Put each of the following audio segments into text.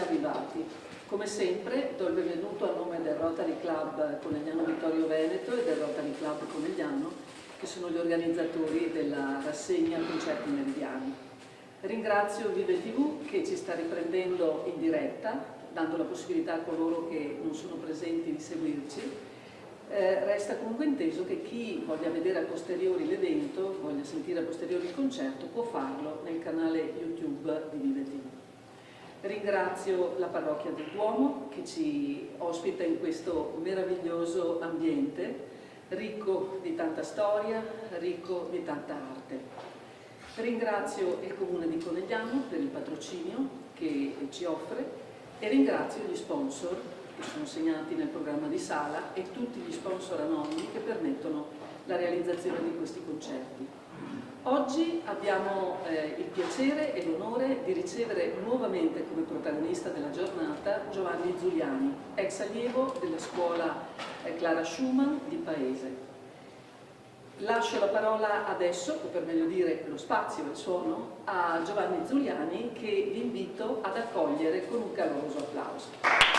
arrivati. Come sempre do il benvenuto a nome del Rotary Club Conegliano Vittorio Veneto e del Rotary Club Conegliano, che sono gli organizzatori della rassegna Concerti Meridiani. Ringrazio Vive TV che ci sta riprendendo in diretta, dando la possibilità a coloro che non sono presenti di seguirci. Resta comunque inteso che chi voglia vedere a posteriori l'evento, voglia sentire a posteriori il concerto, può farlo nel canale YouTube di Vive TV. Ringrazio la parrocchia del Duomo che ci ospita in questo meraviglioso ambiente, ricco di tanta storia, ricco di tanta arte. Ringrazio il Comune di Conegliano per il patrocinio che ci offre e ringrazio gli sponsor che sono segnati nel programma di sala e tutti gli sponsor anonimi che permettono la realizzazione di questi concerti. Oggi abbiamo il piacere e l'onore di ricevere nuovamente come protagonista della giornata Giovanni Zuliani, ex allievo della scuola Clara Schumann di Paese. Lascio la parola adesso, o per meglio dire lo spazio e il suono, a Giovanni Zuliani che vi invito ad accogliere con un caloroso applauso.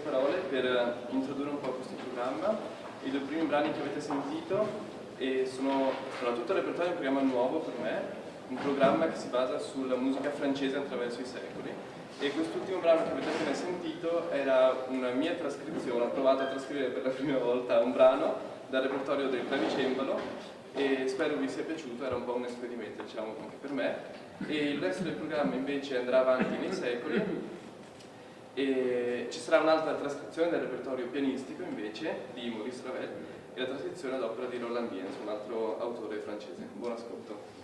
parole per introdurre un po' questo programma. I due primi brani che avete sentito sono tutto il repertorio di un programma nuovo per me, un programma che si basa sulla musica francese attraverso i secoli, e quest'ultimo brano che avete appena sentito era una mia trascrizione. Ho provato a trascrivere per la prima volta un brano dal repertorio del clavicembalo e spero vi sia piaciuto. Era un po' un esperimento, diciamo, anche per me, e il resto del programma invece andrà avanti nei secoli. E ci sarà un'altra trascrizione del repertorio pianistico invece di Maurice Ravel e la trascrizione ad opera di Roland Diens, un altro autore francese. Buon ascolto.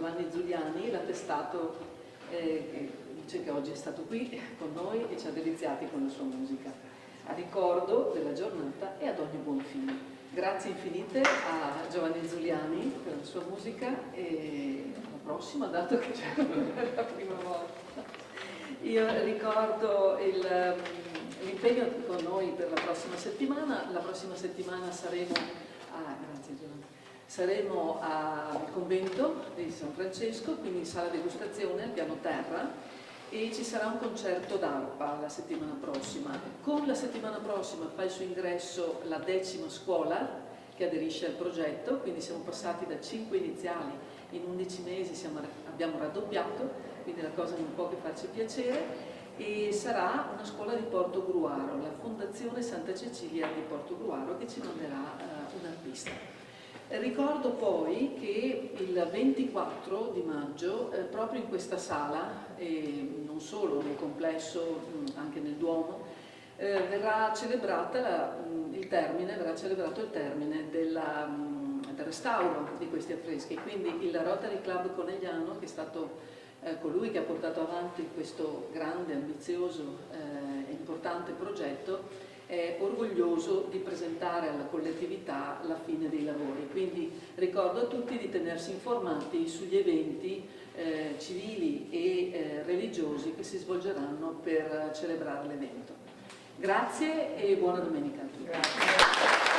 Giovanni Zuliani, l'attestato che dice che oggi è stato qui con noi e ci ha deliziati con la sua musica, a ricordo della giornata e ad ogni buon fine. Grazie infinite a Giovanni Zuliani per la sua musica e alla prossima, dato che c'è la prima volta. Io ricordo l'impegno con noi per la prossima settimana. La prossima settimana saremo al convento di San Francesco, quindi in sala degustazione al piano terra, e ci sarà un concerto d'arpa la settimana prossima. Con la settimana prossima fa il suo ingresso la 10ª scuola che aderisce al progetto, quindi siamo passati da 5 iniziali, in 11 mesi abbiamo raddoppiato, quindi la cosa non può che farci piacere, e sarà una scuola di Portogruaro, la Fondazione Santa Cecilia di Portogruaro, che ci manderà un artista. Ricordo poi che il 24 di maggio, proprio in questa sala, e non solo nel complesso, anche nel Duomo, verrà celebrato il termine del restauro di questi affreschi. Quindi il Rotary Club Conegliano, che è stato colui che ha portato avanti questo grande, ambizioso e importante progetto, è orgoglioso di presentare alla collettività la fine dei lavori. Quindi ricordo a tutti di tenersi informati sugli eventi civili e religiosi che si svolgeranno per celebrare l'evento. Grazie e buona domenica a tutti. Grazie.